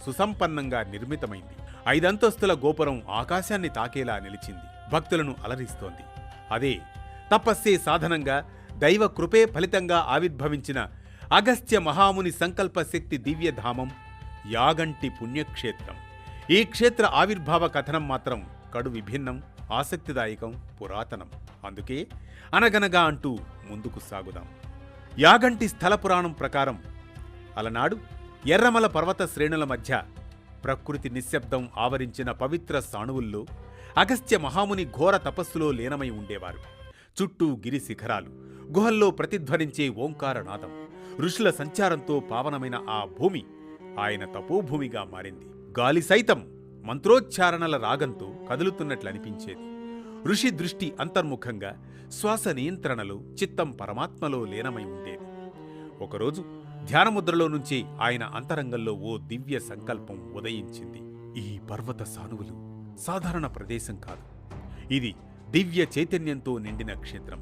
సుసంపన్నంగా నిర్మితమైంది. 5 అంతస్తుల గోపురం ఆకాశాన్ని తాకేలా నిలిచింది. భక్తులను అలరిస్తోంది. అదే తపస్సే సాధనంగా, దైవ కృపే ఫలితంగా ఆవిర్భవించిన అగస్త్య మహాముని సంకల్ప శక్తి దివ్యధామం యాగంటి పుణ్యక్షేత్రం. ఈ క్షేత్ర ఆవిర్భావ కథనం మాత్రం కడు విభిన్నం, ఆసక్తిదాయకం, పురాతనం. అందుకే అనగనగా అంటూ ముందుకు సాగుదాం. యాగంటి స్థల పురాణం ప్రకారం అలనాడు ఎర్రమల పర్వత శ్రేణుల మధ్య ప్రకృతి నిశ్శబ్దం ఆవరించిన పవిత్ర సాణువుల్లో అగస్త్య మహాముని ఘోర తపస్సులో లీనమై ఉండేవారు. చుట్టూ గిరి శిఖరాలు, గుహల్లో ప్రతిధ్వనించే ఓంకారనాదం, ఋషుల సంచారంతో పావనమైన ఆ భూమి ఆయన తపోభూమిగా మారింది. గాలి సైతం మంత్రోచ్చారణల రాగంతో కదులుతున్నట్లనిపించేది. ఋషి దృష్టి అంతర్ముఖంగా, శ్వాస నియంత్రణలో, చిత్తం పరమాత్మలో లీనమై ఉండేది. ఒకరోజు ధ్యానముద్రలో నుంచి ఆయన అంతరంగంలో ఓ దివ్య సంకల్పం ఉదయించింది. ఈ పర్వత సానువులు సాధారణ ప్రదేశం కాదు. ఇది దివ్య చైతన్యంతో నిండిన క్షేత్రం.